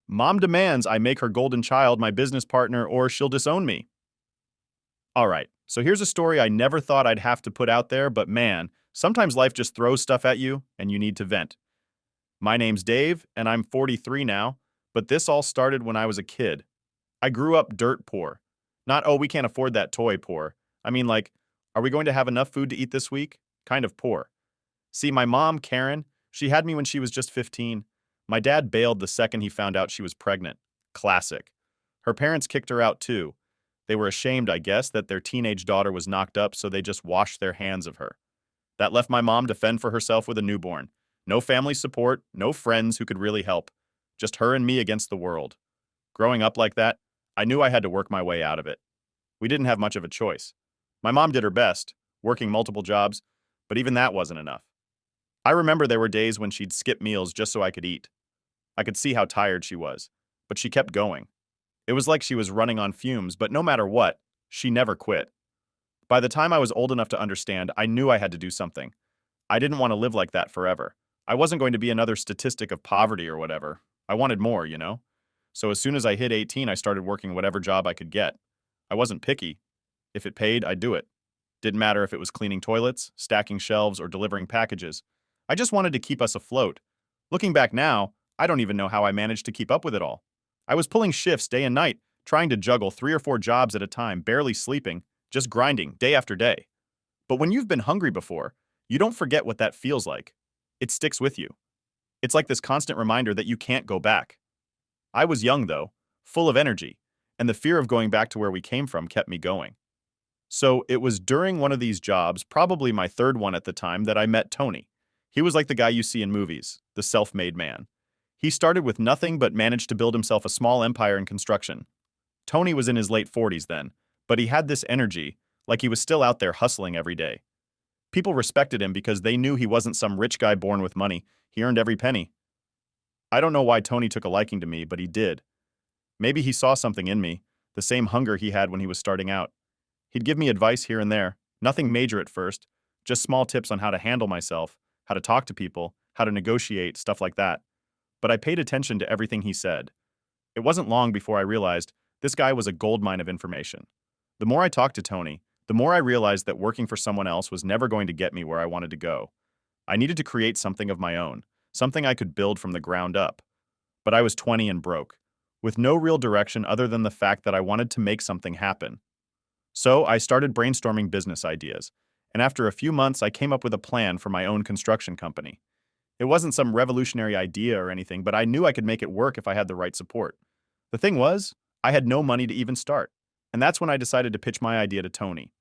Mom demands I make her golden child my business partner or she'll disown me. All right, so here's a story I never thought I'd have to put out there, but man, sometimes life just throws stuff at you and you need to vent. My name's Dave, and I'm 43 now, but this all started when I was a kid. I grew up dirt poor. Not, oh, we can't afford that toy poor. I mean, like, are we going to have enough food to eat this week? Kind of poor. See, my mom, Karen, she had me when she was just 15. My dad bailed the second he found out she was pregnant. Classic. Her parents kicked her out too. They were ashamed, I guess, that their teenage daughter was knocked up, so they just washed their hands of her. That left my mom to fend for herself with a newborn. No family support, no friends who could really help. Just her and me against the world. Growing up like that, I knew I had to work my way out of it. We didn't have much of a choice. My mom did her best, working multiple jobs, but even that wasn't enough. I remember there were days when she'd skip meals just so I could eat. I could see how tired she was, but she kept going. It was like she was running on fumes, but no matter what, she never quit. By the time I was old enough to understand, I knew I had to do something. I didn't want to live like that forever. I wasn't going to be another statistic of poverty or whatever. I wanted more, you know? So as soon as I hit 18, I started working whatever job I could get. I wasn't picky. If it paid, I'd do it. Didn't matter if it was cleaning toilets, stacking shelves, or delivering packages. I just wanted to keep us afloat. Looking back now, I don't even know how I managed to keep up with it all. I was pulling shifts day and night, trying to juggle 3 or 4 jobs at a time, barely sleeping, just grinding day after day. But when you've been hungry before, you don't forget what that feels like. It sticks with you. It's like this constant reminder that you can't go back. I was young, though, full of energy, and the fear of going back to where we came from kept me going. So it was during one of these jobs, probably my third one at the time, that I met Tony. He was like the guy you see in movies, the self-made man. He started with nothing but managed to build himself a small empire in construction. Tony was in his late 40s then, but he had this energy, like he was still out there hustling every day. People respected him because they knew he wasn't some rich guy born with money. He earned every penny. I don't know why Tony took a liking to me, but he did. Maybe he saw something in me, the same hunger he had when he was starting out. He'd give me advice here and there, nothing major at first, just small tips on how to handle myself, how to talk to people, how to negotiate, stuff like that. But I paid attention to everything he said. It wasn't long before I realized this guy was a goldmine of information. The more I talked to Tony, the more I realized that working for someone else was never going to get me where I wanted to go. I needed to create something of my own, something I could build from the ground up. But I was 20 and broke, with no real direction other than the fact that I wanted to make something happen. So I started brainstorming business ideas, and after a few months I came up with a plan for my own construction company. It wasn't some revolutionary idea or anything, but I knew I could make it work if I had the right support. The thing was, I had no money to even start, and that's when I decided to pitch my idea to Tony.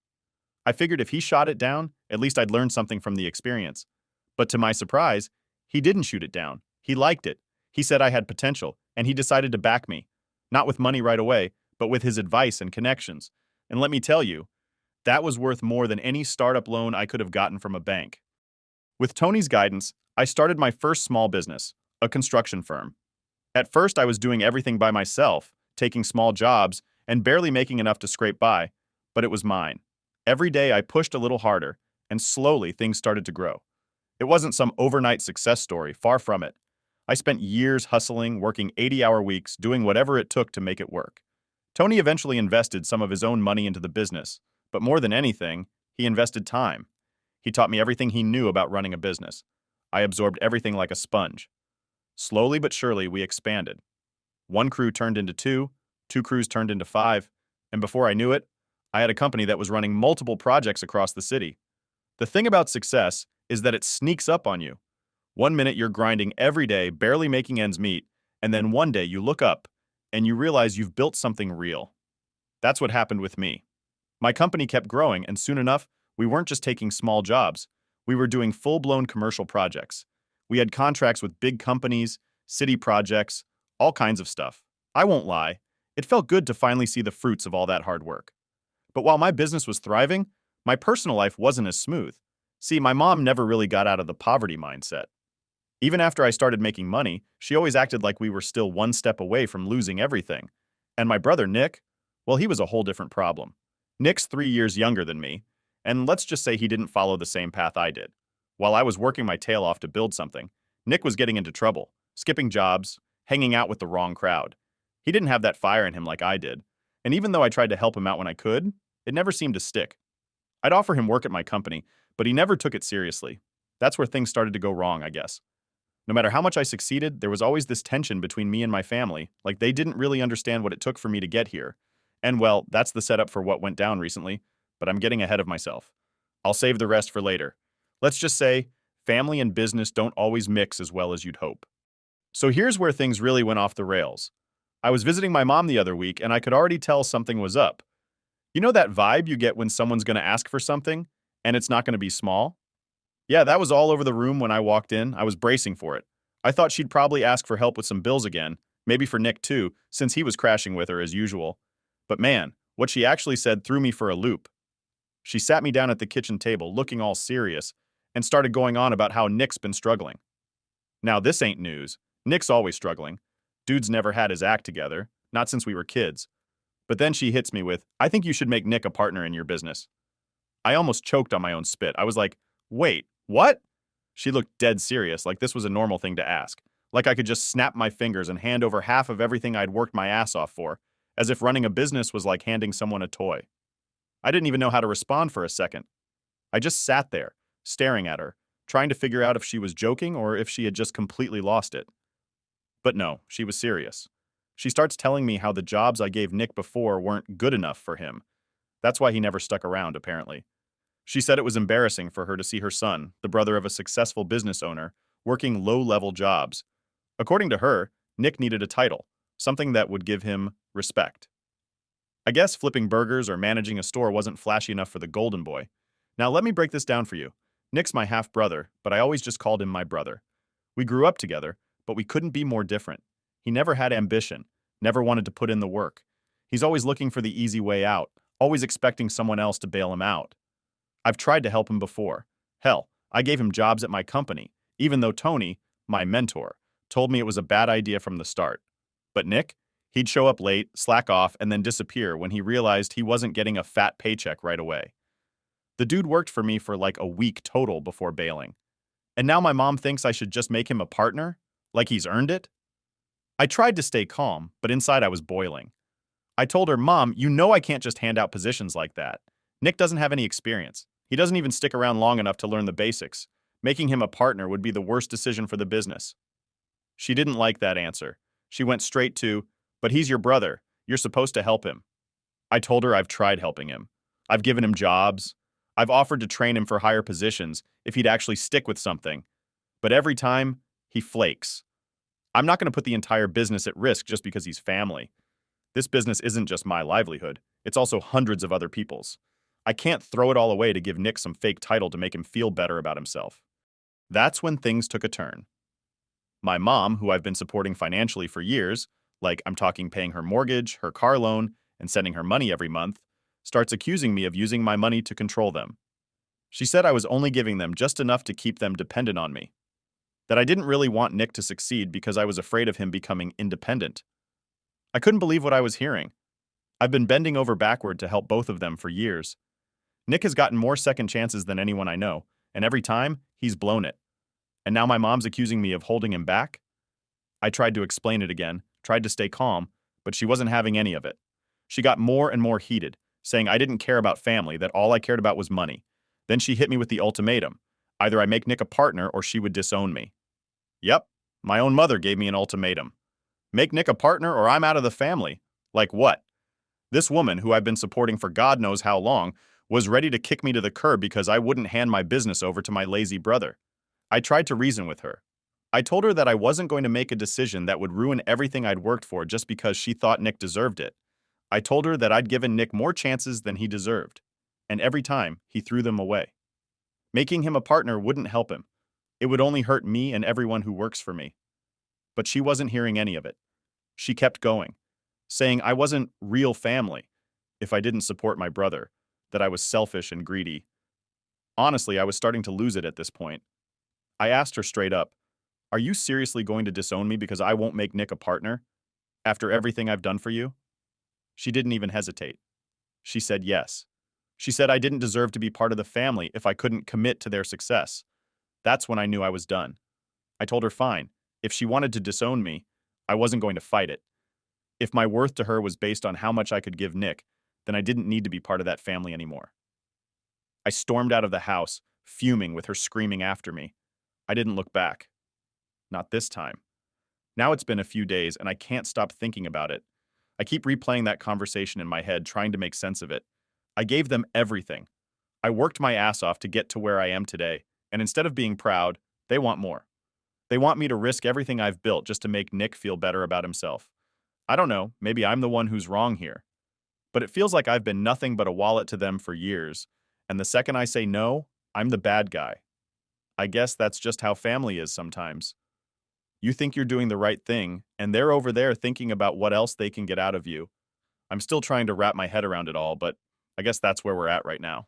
I figured if he shot it down, at least I'd learn something from the experience. But to my surprise, he didn't shoot it down. He liked it. He said I had potential, and he decided to back me. Not with money right away, but with his advice and connections. And let me tell you, that was worth more than any startup loan I could have gotten from a bank. With Tony's guidance, I started my first small business, a construction firm. At first, I was doing everything by myself, taking small jobs, and barely making enough to scrape by, but it was mine. Every day I pushed a little harder, and slowly things started to grow. It wasn't some overnight success story, far from it. I spent years hustling, working 80-hour weeks, doing whatever it took to make it work. Tony eventually invested some of his own money into the business, but more than anything, he invested time. He taught me everything he knew about running a business. I absorbed everything like a sponge. Slowly but surely, we expanded. One crew turned into two, two crews turned into five, and before I knew it, I had a company that was running multiple projects across the city. The thing about success is that it sneaks up on you. One minute you're grinding every day, barely making ends meet, and then one day you look up and you realize you've built something real. That's what happened with me. My company kept growing, and soon enough, we weren't just taking small jobs. We were doing full-blown commercial projects. We had contracts with big companies, city projects, all kinds of stuff. I won't lie, it felt good to finally see the fruits of all that hard work. But while my business was thriving, my personal life wasn't as smooth. See, my mom never really got out of the poverty mindset. Even after I started making money, she always acted like we were still one step away from losing everything. And my brother, Nick, well, he was a whole different problem. Nick's 3 years younger than me, and let's just say he didn't follow the same path I did. While I was working my tail off to build something, Nick was getting into trouble, skipping jobs, hanging out with the wrong crowd. He didn't have that fire in him like I did. And even though I tried to help him out when I could, it never seemed to stick. I'd offer him work at my company, but he never took it seriously. That's where things started to go wrong, I guess. No matter how much I succeeded, there was always this tension between me and my family, like they didn't really understand what it took for me to get here. And well, that's the setup for what went down recently, but I'm getting ahead of myself. I'll save the rest for later. Let's just say, family and business don't always mix as well as you'd hope. So here's where things really went off the rails. I was visiting my mom the other week, and I could already tell something was up. You know that vibe you get when someone's going to ask for something, and it's not going to be small? Yeah, that was all over the room when I walked in. I was bracing for it. I thought she'd probably ask for help with some bills again, maybe for Nick too, since he was crashing with her as usual. But man, what she actually said threw me for a loop. She sat me down at the kitchen table, looking all serious, and started going on about how Nick's been struggling. Now, this ain't news. Nick's always struggling. Dude's never had his act together, not since we were kids. But then she hits me with, I think you should make Nick a partner in your business. I almost choked on my own spit. I was like, wait, what? She looked dead serious, like this was a normal thing to ask. Like I could just snap my fingers and hand over half of everything I'd worked my ass off for, as if running a business was like handing someone a toy. I didn't even know how to respond for a second. I just sat there, staring at her, trying to figure out if she was joking or if she had just completely lost it. But no, she was serious. She starts telling me how the jobs I gave Nick before weren't good enough for him. That's why he never stuck around, apparently. She said it was embarrassing for her to see her son, the brother of a successful business owner, working low-level jobs. According to her, Nick needed a title, something that would give him respect. I guess flipping burgers or managing a store wasn't flashy enough for the golden boy. Now let me break this down for you. Nick's my half-brother, but I always just called him my brother. We grew up together, but we couldn't be more different. He never had ambition, never wanted to put in the work. He's always looking for the easy way out, always expecting someone else to bail him out. I've tried to help him before. Hell, I gave him jobs at my company, even though Tony, my mentor, told me it was a bad idea from the start. But Nick? He'd show up late, slack off, and then disappear when he realized he wasn't getting a fat paycheck right away. The dude worked for me for like a week total before bailing. And now my mom thinks I should just make him a partner? Like he's earned it? I tried to stay calm, but inside I was boiling. I told her, Mom, you know I can't just hand out positions like that. Nick doesn't have any experience. He doesn't even stick around long enough to learn the basics. Making him a partner would be the worst decision for the business. She didn't like that answer. She went straight to, but he's your brother. You're supposed to help him. I told her I've tried helping him. I've given him jobs. I've offered to train him for higher positions if he'd actually stick with something. But every time, he flakes. I'm not going to put the entire business at risk just because he's family. This business isn't just my livelihood. It's also hundreds of other people's. I can't throw it all away to give Nick some fake title to make him feel better about himself. That's when things took a turn. My mom, who I've been supporting financially for years, like I'm talking paying her mortgage, her car loan, and sending her money every month, starts accusing me of using my money to control them. She said I was only giving them just enough to keep them dependent on me. That I didn't really want Nick to succeed because I was afraid of him becoming independent. I couldn't believe what I was hearing. I've been bending over backward to help both of them for years. Nick has gotten more second chances than anyone I know, and every time, he's blown it. And now my mom's accusing me of holding him back? I tried to explain it again, tried to stay calm, but she wasn't having any of it. She got more and more heated, saying I didn't care about family, that all I cared about was money. Then she hit me with the ultimatum. Either I make Nick a partner or she would disown me. Yep, my own mother gave me an ultimatum. Make Nick a partner or I'm out of the family. Like what? This woman, who I've been supporting for God knows how long, was ready to kick me to the curb because I wouldn't hand my business over to my lazy brother. I tried to reason with her. I told her that I wasn't going to make a decision that would ruin everything I'd worked for just because she thought Nick deserved it. I told her that I'd given Nick more chances than he deserved, and every time, he threw them away. Making him a partner wouldn't help him. It would only hurt me and everyone who works for me. But she wasn't hearing any of it. She kept going, saying I wasn't real family if I didn't support my brother, that I was selfish and greedy. Honestly, I was starting to lose it at this point. I asked her straight up, are you seriously going to disown me because I won't make Nick a partner? After everything I've done for you? She didn't even hesitate. She said yes. She said I didn't deserve to be part of the family if I couldn't commit to their success. That's when I knew I was done. I told her fine. If she wanted to disown me, I wasn't going to fight it. If my worth to her was based on how much I could give Nick, then I didn't need to be part of that family anymore. I stormed out of the house, fuming with her screaming after me. I didn't look back. Not this time. Now it's been a few days, and I can't stop thinking about it. I keep replaying that conversation in my head, trying to make sense of it. I gave them everything. I worked my ass off to get to where I am today, and instead of being proud, they want more. They want me to risk everything I've built just to make Nick feel better about himself. I don't know, maybe I'm the one who's wrong here. But it feels like I've been nothing but a wallet to them for years, and the second I say no, I'm the bad guy. I guess that's just how family is sometimes. You think you're doing the right thing, and they're over there thinking about what else they can get out of you. I'm still trying to wrap my head around it all, but I guess that's where we're at right now.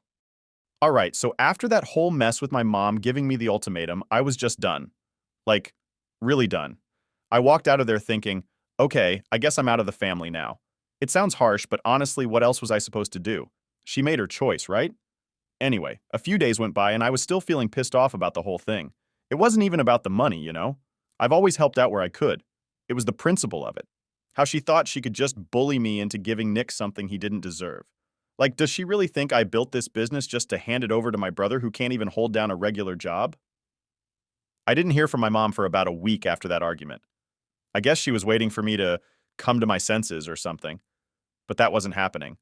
All right, so after that whole mess with my mom giving me the ultimatum, I was just done. Like, really done. I walked out of there thinking, okay, I guess I'm out of the family now. It sounds harsh, but honestly, what else was I supposed to do? She made her choice, right? Anyway, a few days went by and I was still feeling pissed off about the whole thing. It wasn't even about the money, you know? I've always helped out where I could. It was the principle of it. How she thought she could just bully me into giving Nick something he didn't deserve. Like, does she really think I built this business just to hand it over to my brother who can't even hold down a regular job? I didn't hear from my mom for about a week after that argument. I guess she was waiting for me to come to my senses or something, but that wasn't happening.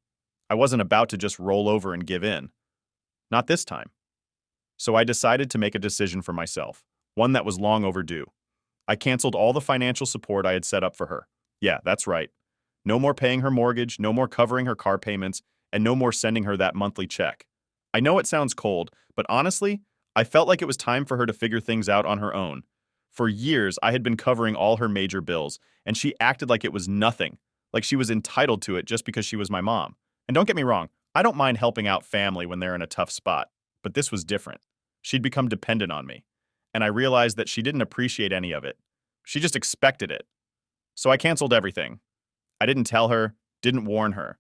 I wasn't about to just roll over and give in. Not this time. So I decided to make a decision for myself, one that was long overdue. I canceled all the financial support I had set up for her. Yeah, that's right. No more paying her mortgage, no more covering her car payments, and no more sending her that monthly check. I know it sounds cold, but honestly, I felt like it was time for her to figure things out on her own. For years, I had been covering all her major bills, and she acted like it was nothing, like she was entitled to it just because she was my mom. And don't get me wrong, I don't mind helping out family when they're in a tough spot, but this was different. She'd become dependent on me, and I realized that she didn't appreciate any of it. She just expected it. So I canceled everything. I didn't tell her, didn't warn her.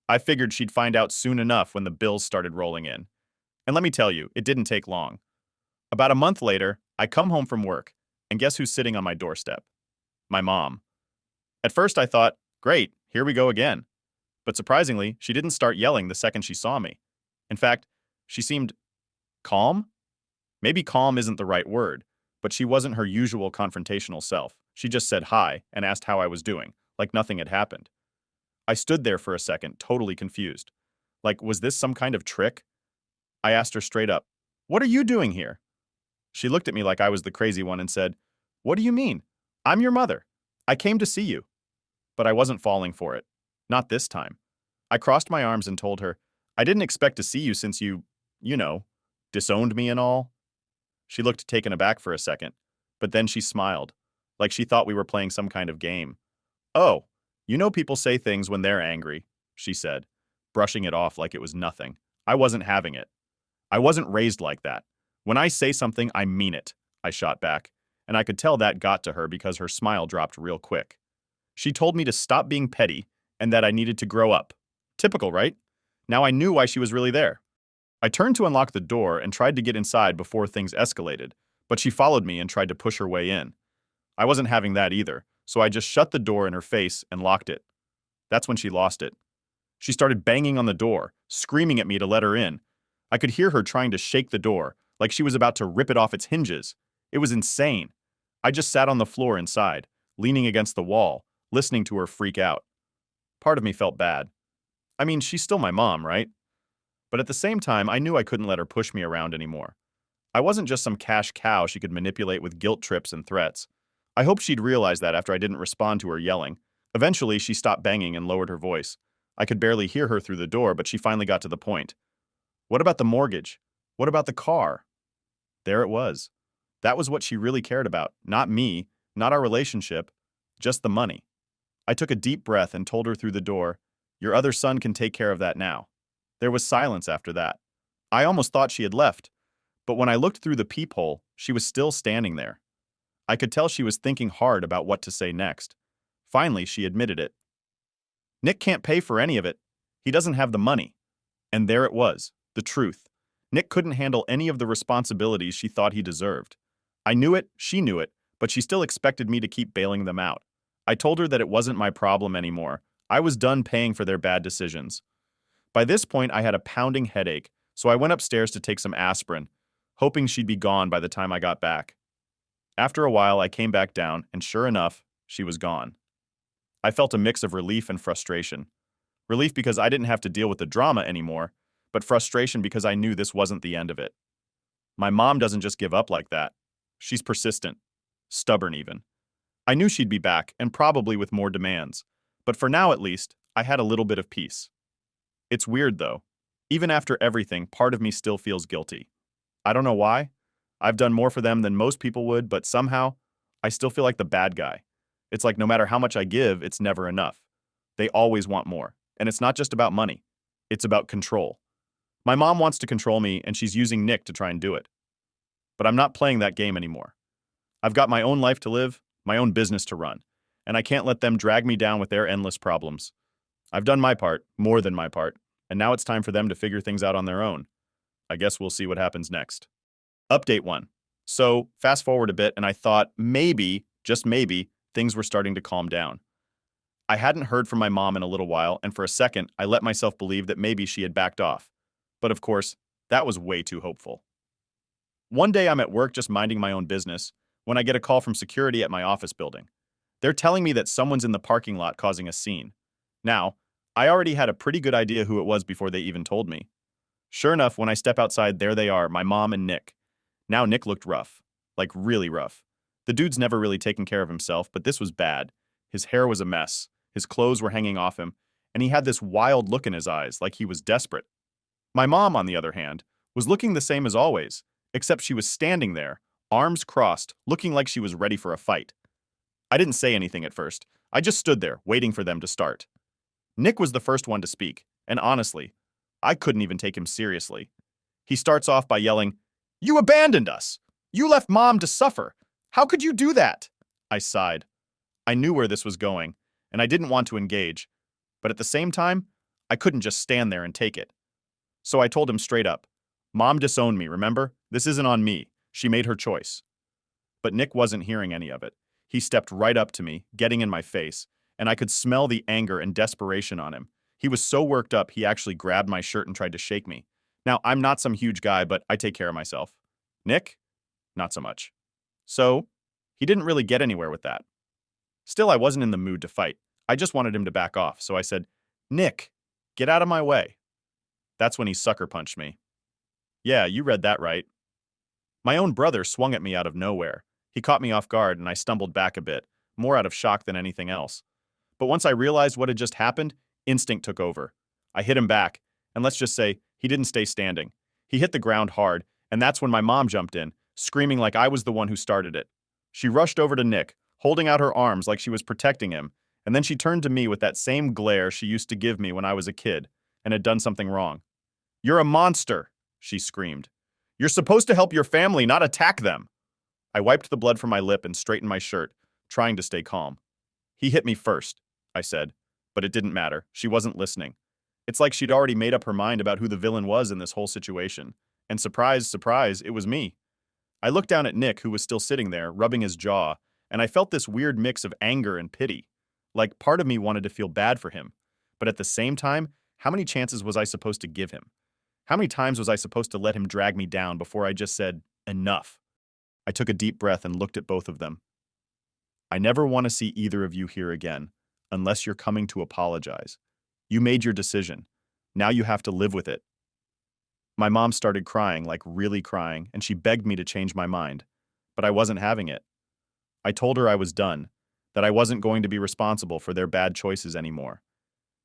I figured she'd find out soon enough when the bills started rolling in. And let me tell you, it didn't take long. About a month later, I come home from work, and guess who's sitting on my doorstep? My mom. At first I thought, great, here we go again. But surprisingly, she didn't start yelling the second she saw me. In fact, she seemed calm? Maybe calm isn't the right word, but she wasn't her usual confrontational self. She just said hi and asked how I was doing, like nothing had happened. I stood there for a second, totally confused. Like, was this some kind of trick? I asked her straight up, "What are you doing here?" She looked at me like I was the crazy one and said, "What do you mean? I'm your mother. I came to see you." But I wasn't falling for it. Not this time. I crossed my arms and told her, "I didn't expect to see you since you know, disowned me and all." She looked taken aback for a second, but then she smiled, like she thought we were playing some kind of game. "Oh, you know people say things when they're angry," she said, brushing it off like it was nothing. I wasn't having it. I wasn't raised like that. When I say something, I mean it, I shot back, and I could tell that got to her because her smile dropped real quick. She told me to stop being petty and that I needed to grow up. Typical, right? Now I knew why she was really there. I turned to unlock the door and tried to get inside before things escalated, but she followed me and tried to push her way in. I wasn't having that either, so I just shut the door in her face and locked it. That's when she lost it. She started banging on the door, screaming at me to let her in. I could hear her trying to shake the door, like she was about to rip it off its hinges. It was insane. I just sat on the floor inside, leaning against the wall, listening to her freak out. Part of me felt bad. I mean, she's still my mom, right? But at the same time, I knew I couldn't let her push me around anymore. I wasn't just some cash cow she could manipulate with guilt trips and threats. I hoped she'd realize that after I didn't respond to her yelling. Eventually, she stopped banging and lowered her voice. I could barely hear her through the door, but she finally got to the point. "What about the mortgage? What about the car?" There it was. That was what she really cared about. Not me, not our relationship, just the money. I took a deep breath and told her through the door, "Your other son can take care of that now." There was silence after that. I almost thought she had left, but when I looked through the peephole, she was still standing there. I could tell she was thinking hard about what to say next. Finally, she admitted it. "Nick can't pay for any of it. He doesn't have the money." And there it was, the truth. Nick couldn't handle any of the responsibilities she thought he deserved. I knew it, she knew it, but she still expected me to keep bailing them out. I told her that it wasn't my problem anymore. I was done paying for their bad decisions. By this point, I had a pounding headache, so I went upstairs to take some aspirin, hoping she'd be gone by the time I got back. After a while, I came back down, and sure enough, she was gone. I felt a mix of relief and frustration. Relief because I didn't have to deal with the drama anymore, but frustration because I knew this wasn't the end of it. My mom doesn't just give up like that. She's persistent, stubborn even. I knew she'd be back, and probably with more demands. But for now at least, I had a little bit of peace. It's weird though. Even after everything, part of me still feels guilty. I don't know why. I've done more for them than most people would, but somehow, I still feel like the bad guy. It's like no matter how much I give, it's never enough. They always want more. And it's not just about money. It's about control. My mom wants to control me, and she's using Nick to try and do it. But I'm not playing that game anymore. I've got my own life to live, my own business to run, and I can't let them drag me down with their endless problems. I've done my part, more than my part, and now it's time for them to figure things out on their own. I guess we'll see what happens next. Update 1. So, fast forward a bit, and I thought maybe, just maybe, things were starting to calm down. I hadn't heard from my mom in a little while, and for a second, I let myself believe that maybe she had backed off. But of course, that was way too hopeful. One day I'm at work just minding my own business when I get a call from security at my office building. They're telling me that someone's in the parking lot causing a scene. Now, I already had a pretty good idea who it was before they even told me. Sure enough, when I step outside, there they are, my mom and Nick. Now Nick looked rough. Like really rough. The dude's never really taken care of himself, but this was bad. His hair was a mess. His clothes were hanging off him, and he had this wild look in his eyes, like he was desperate. My mom, on the other hand, was looking the same as always, except she was standing there, arms crossed, looking like she was ready for a fight. I didn't say anything at first. I just stood there, waiting for them to start. Nick was the first one to speak, and honestly, I couldn't even take him seriously. He starts off by yelling, "You abandoned us! You left Mom to suffer! How could you do that?" I sighed. I knew where this was going, and I didn't want to engage, but at the same time, I couldn't just stand there and take it. So I told him straight up, "Mom disowned me, remember? This isn't on me. She made her choice." But Nick wasn't hearing any of it. He stepped right up to me, getting in my face, and I could smell the anger and desperation on him. He was so worked up, he actually grabbed my shirt and tried to shake me. Now, I'm not some huge guy, but I take care of myself. Nick? Not so much. So, he didn't really get anywhere with that. Still, I wasn't in the mood to fight. I just wanted him to back off, so I said, "Nick, get out of my way." That's when he sucker punched me. Yeah, you read that right. My own brother swung at me out of nowhere. He caught me off guard and I stumbled back a bit, more out of shock than anything else. But once I realized what had just happened, instinct took over. I hit him back, and let's just say, he didn't stay standing. He hit the ground hard, and that's when my mom jumped in, screaming like I was the one who started it. She rushed over to Nick, holding out her arms like she was protecting him, and then she turned to me with that same glare she used to give me when I was a kid and had done something wrong. "You're a monster," she screamed. "You're supposed to help your family, not attack them." I wiped the blood from my lip and straightened my shirt, trying to stay calm. "He hit me first," I said, but it didn't matter. She wasn't listening. It's like she'd already made up her mind about who the villain was in this whole situation. And surprise, surprise, it was me. I looked down at Nick, who was still sitting there, rubbing his jaw, and I felt this weird mix of anger and pity. Like, part of me wanted to feel bad for him. But at the same time, how many chances was I supposed to give him? How many times was I supposed to let him drag me down before I just said, "Enough"? I took a deep breath and looked at both of them. "I never want to see either of you here again, unless you're coming to apologize. You made your decision. Now you have to live with it." My mom started crying, like really crying, and she begged me to change my mind. But I wasn't having it. I told her I was done, that I wasn't going to be responsible for their bad choices anymore.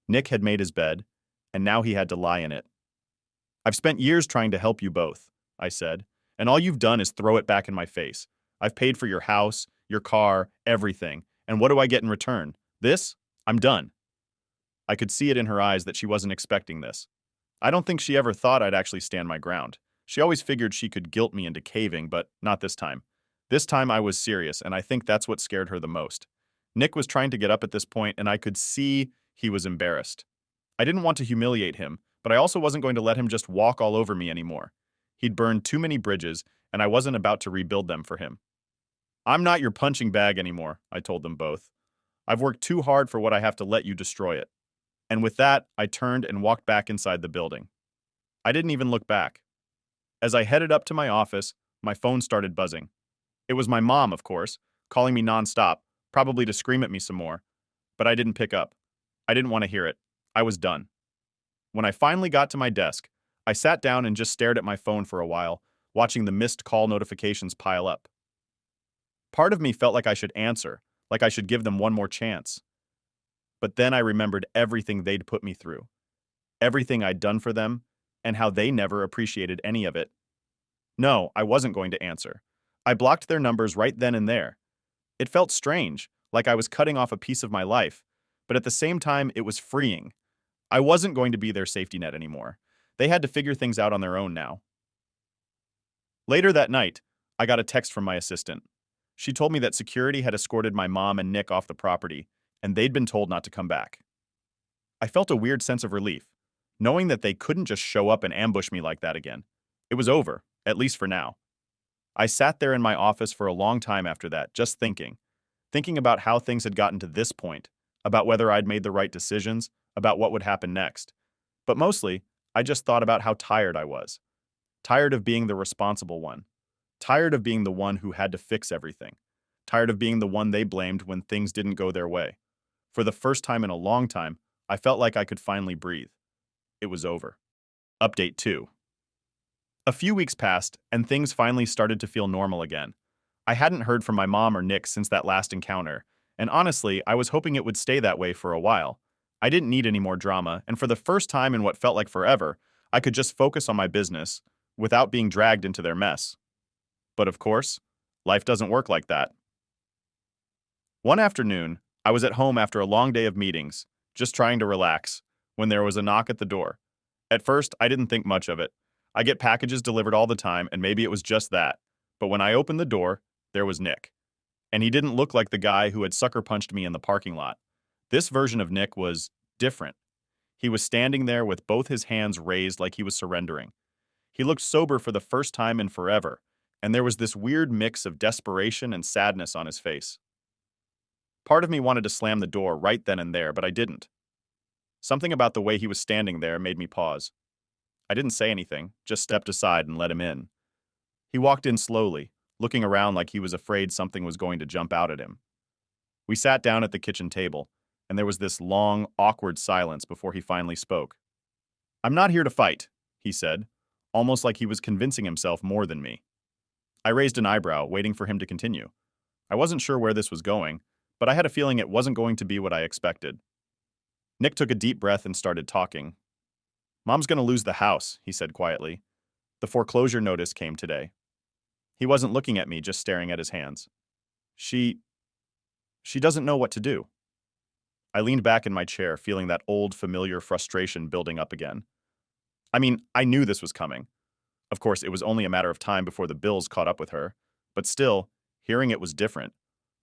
Nick had made his bed, and now he had to lie in it. "I've spent years trying to help you both," I said, "and all you've done is throw it back in my face. I've paid for your house, your car, everything, and what do I get in return? This? I'm done." I could see it in her eyes that she wasn't expecting this. I don't think she ever thought I'd actually stand my ground. She always figured she could guilt me into caving, but not this time. This time I was serious, and I think that's what scared her the most. Nick was trying to get up at this point, and I could see he was embarrassed. I didn't want to humiliate him, but I also wasn't going to let him just walk all over me anymore. He'd burned too many bridges, and I wasn't about to rebuild them for him. "I'm not your punching bag anymore," I told them both. I've worked too hard for what I have to let you destroy it. And with that, I turned and walked back inside the building. I didn't even look back. As I headed up to my office, my phone started buzzing. It was my mom, of course, calling me nonstop, probably to scream at me some more. But I didn't pick up. I didn't want to hear it. I was done. When I finally got to my desk, I sat down and just stared at my phone for a while, watching the missed call notifications pile up. Part of me felt like I should answer, like I should give them one more chance. But then I remembered everything they'd put me through, everything I'd done for them, and how they never appreciated any of it. No, I wasn't going to answer. I blocked their numbers right then and there. It felt strange, like I was cutting off a piece of my life, but at the same time, it was freeing. I wasn't going to be their safety net anymore. They had to figure things out on their own now. Later that night, I got a text from my assistant. She told me that security had escorted my mom and Nick off the property, and they'd been told not to come back. I felt a weird sense of relief, knowing that they couldn't just show up and ambush me like that again. It was over, at least for now. I sat there in my office for a long time after that, just thinking about how things had gotten to this point, about whether I'd made the right decisions, about what would happen next. But mostly, I just thought about how tired I was. Tired of being the responsible one. Tired of being the one who had to fix everything. Tired of being the one they blamed when things didn't go their way. For the first time in a long time, I felt like I could finally breathe. It was over. Update 2. A few weeks passed, and things finally started to feel normal again. I hadn't heard from my mom or Nick since that last encounter, and honestly, I was hoping it would stay that way for a while. I didn't need any more drama, and for the first time in what felt like forever, I could just focus on my business without being dragged into their mess. But of course, life doesn't work like that. One afternoon, I was at home after a long day of meetings, just trying to relax, when there was a knock at the door. At first, I didn't think much of it. I get packages delivered all the time, and maybe it was just that. But when I opened the door, there was Nick. And he didn't look like the guy who had sucker punched me in the parking lot. This version of Nick was different. He was standing there with both his hands raised like he was surrendering. He looked sober for the first time in forever, and there was this weird mix of desperation and sadness on his face. Part of me wanted to slam the door right then and there, but I didn't. Something about the way he was standing there made me pause. I didn't say anything, just stepped aside and let him in. He walked in slowly, looking around like he was afraid something was going to jump out at him. We sat down at the kitchen table, and there was this long, awkward silence before he finally spoke. "I'm not here to fight," he said, almost like he was convincing himself more than me. I raised an eyebrow, waiting for him to continue. I wasn't sure where this was going, but I had a feeling it wasn't going to be what I expected. Nick took a deep breath and started talking. "Mom's going to lose the house," he said quietly. "The foreclosure notice came today." He wasn't looking at me, just staring at his hands. She doesn't know what to do." I leaned back in my chair, feeling that old, familiar frustration building up again. I mean, I knew this was coming. Of course, it was only a matter of time before the bills caught up with her. But still, hearing it was different.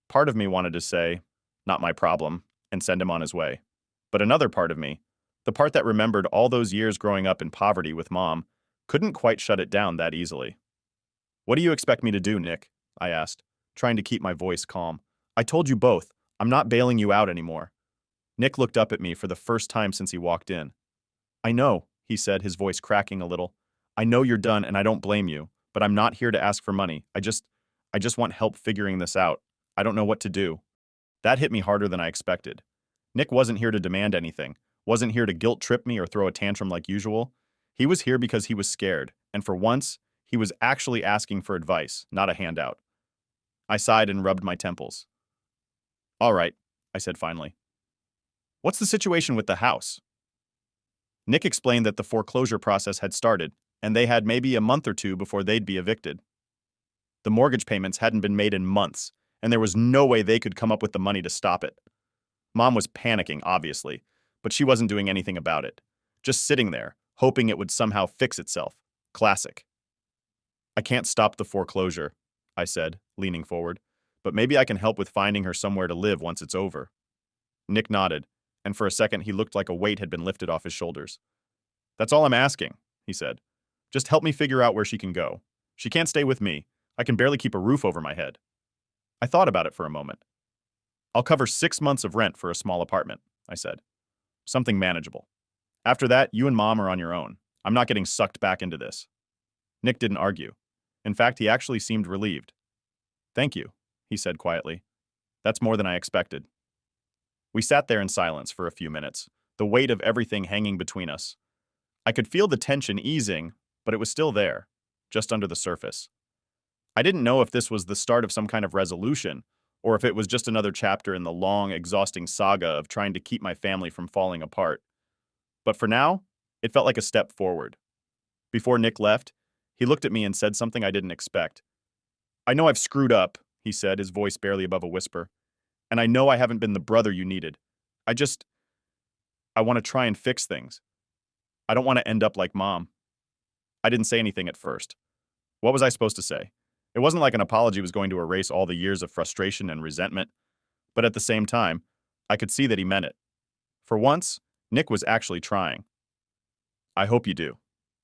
Part of me wanted to say, "Not my problem," and send him on his way. But another part of me, the part that remembered all those years growing up in poverty with Mom, couldn't quite shut it down that easily. "What do you expect me to do, Nick?" I asked, trying to keep my voice calm. "I told you both, I'm not bailing you out anymore." Nick looked up at me for the first time since he walked in. "I know," he said, his voice cracking a little. "I know you're done and I don't blame you, but I'm not here to ask for money. I just want help figuring this out. I don't know what to do." That hit me harder than I expected. Nick wasn't here to demand anything, wasn't here to guilt trip me or throw a tantrum like usual. He was here because he was scared, and for once, he was actually asking for advice, not a handout. I sighed and rubbed my temples. "All right," I said finally. "What's the situation with the house?" Nick explained that the foreclosure process had started, and they had maybe a month or two before they'd be evicted. The mortgage payments hadn't been made in months, and there was no way they could come up with the money to stop it. Mom was panicking, obviously, but she wasn't doing anything about it. Just sitting there, hoping it would somehow fix itself. Classic. "I can't stop the foreclosure," I said, leaning forward, "but maybe I can help with finding her somewhere to live once it's over." Nick nodded, and for a second he looked like a weight had been lifted off his shoulders. "That's all I'm asking," he said. "Just help me figure out where she can go. She can't stay with me. I can barely keep a roof over my head." I thought about it for a moment. I'll cover 6 months of rent for a small apartment, I said. Something manageable. After that, you and Mom are on your own. I'm not getting sucked back into this. Nick didn't argue. In fact, he actually seemed relieved. Thank you, he said quietly. That's more than I expected. We sat there in silence for a few minutes, the weight of everything hanging between us. I could feel the tension easing, but it was still there, just under the surface. I didn't know if this was the start of some kind of resolution, or if it was just another chapter in the long, exhausting saga of trying to keep my family from falling apart. But for now, it felt like a step forward. Before Nick left, he looked at me and said something I didn't expect. I know I've screwed up, he said, his voice barely above a whisper. And I know I haven't been the brother you needed. I want to try and fix things. I don't want to end up like Mom. I didn't say anything at first. What was I supposed to say? It wasn't like an apology was going to erase all the years of frustration and resentment. But at the same time, I could see that he meant it. For once, Nick was actually trying. I hope you do,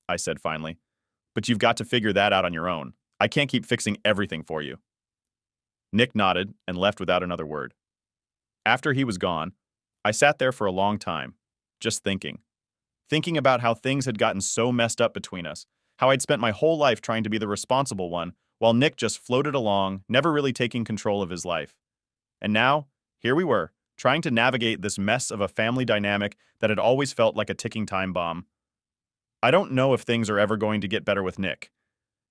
I said finally. But you've got to figure that out on your own. I can't keep fixing everything for you. Nick nodded and left without another word. After he was gone, I sat there for a long time, just thinking. Thinking about how things had gotten so messed up between us, how I'd spent my whole life trying to be the responsible one, while Nick just floated along, never really taking control of his life. And now, here we were, trying to navigate this mess of a family dynamic that had always felt like a ticking time bomb. I don't know if things are ever going to get better with Nick.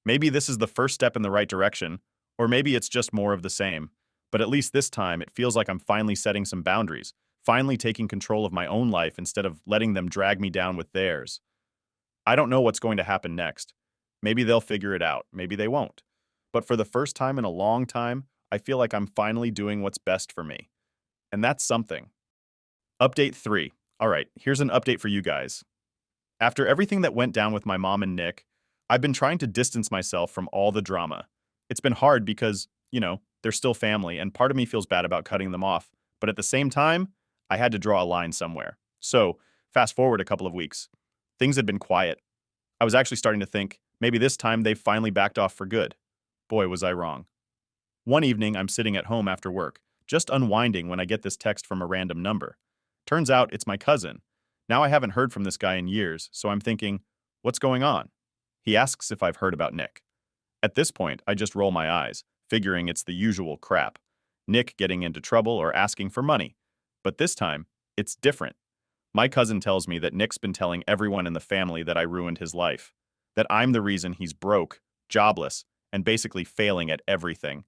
Maybe this is the first step in the right direction, or maybe it's just more of the same. But at least this time, it feels like I'm finally setting some boundaries, finally taking control of my own life instead of letting them drag me down with theirs. I don't know what's going to happen next. Maybe they'll figure it out, maybe they won't. But for the first time in a long time, I feel like I'm finally doing what's best for me. And that's something. Update 3. All right, here's an update for you guys. After everything that went down with my mom and Nick, I've been trying to distance myself from all the drama. It's been hard because, they're still family, and part of me feels bad about cutting them off. But at the same time, I had to draw a line somewhere. So, fast forward a couple of weeks. Things had been quiet. I was actually starting to think, maybe this time they've finally backed off for good. Boy, was I wrong. One evening, I'm sitting at home after work, just unwinding when I get this text from a random number. Turns out it's my cousin. Now I haven't heard from this guy in years, so I'm thinking, what's going on? He asks if I've heard about Nick. At this point, I just roll my eyes, figuring it's the usual crap. Nick getting into trouble or asking for money. But this time, it's different. My cousin tells me that Nick's been telling everyone in the family that I ruined his life. That I'm the reason he's broke, jobless, and basically failing at everything.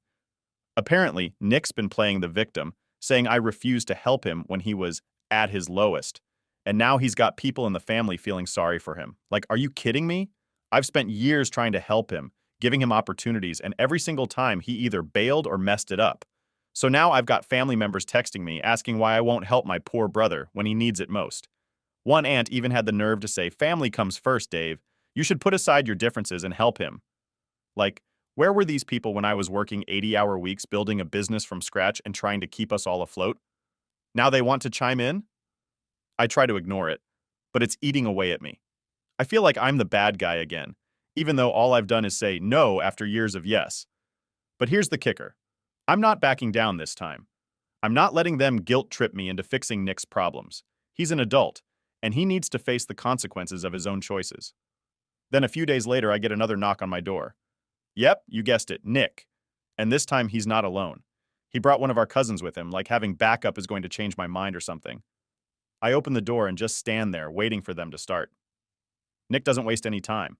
Apparently, Nick's been playing the victim, saying I refused to help him when he was at his lowest. And now he's got people in the family feeling sorry for him. Like, are you kidding me? I've spent years trying to help him, giving him opportunities, and every single time he either bailed or messed it up. So now I've got family members texting me, asking why I won't help my poor brother when he needs it most. One aunt even had the nerve to say, "Family comes first, Dave. You should put aside your differences and help him." Like, where were these people when I was working 80-hour weeks building a business from scratch and trying to keep us all afloat? Now they want to chime in? I try to ignore it, but it's eating away at me. I feel like I'm the bad guy again, even though all I've done is say no after years of yes. But here's the kicker. I'm not backing down this time. I'm not letting them guilt trip me into fixing Nick's problems. He's an adult, and he needs to face the consequences of his own choices. Then a few days later, I get another knock on my door. Yep, you guessed it, Nick. And this time he's not alone. He brought one of our cousins with him, like having backup is going to change my mind or something. I open the door and just stand there, waiting for them to start. Nick doesn't waste any time.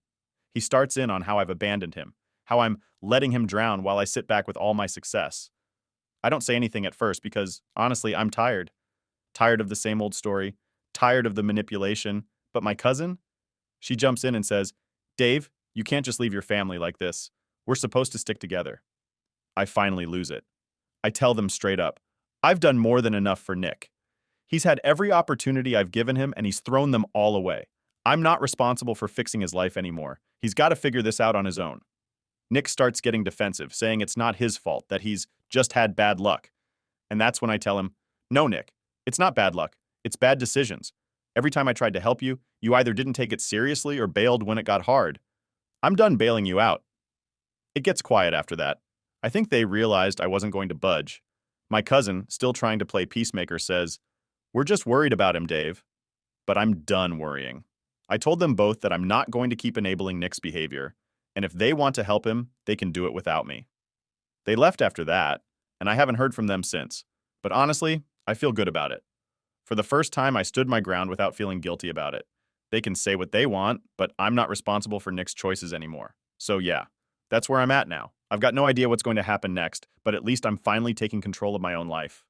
He starts in on how I've abandoned him, how I'm letting him drown while I sit back with all my success. I don't say anything at first because, honestly, I'm tired. Tired of the same old story, tired of the manipulation. But my cousin? She jumps in and says, "Dave, you can't just leave your family like this. We're supposed to stick together." I finally lose it. I tell them straight up, I've done more than enough for Nick. He's had every opportunity I've given him and he's thrown them all away. I'm not responsible for fixing his life anymore. He's got to figure this out on his own. Nick starts getting defensive, saying it's not his fault, that he's just had bad luck. And that's when I tell him, "No, Nick, it's not bad luck. It's bad decisions. Every time I tried to help you, you either didn't take it seriously or bailed when it got hard. I'm done bailing you out." It gets quiet after that. I think they realized I wasn't going to budge. My cousin, still trying to play peacemaker, says, "We're just worried about him, Dave." But I'm done worrying. I told them both that I'm not going to keep enabling Nick's behavior, and if they want to help him, they can do it without me. They left after that, and I haven't heard from them since. But honestly, I feel good about it. For the first time, I stood my ground without feeling guilty about it. They can say what they want, but I'm not responsible for Nick's choices anymore. So yeah, that's where I'm at now. I've got no idea what's going to happen next, but at least I'm finally taking control of my own life.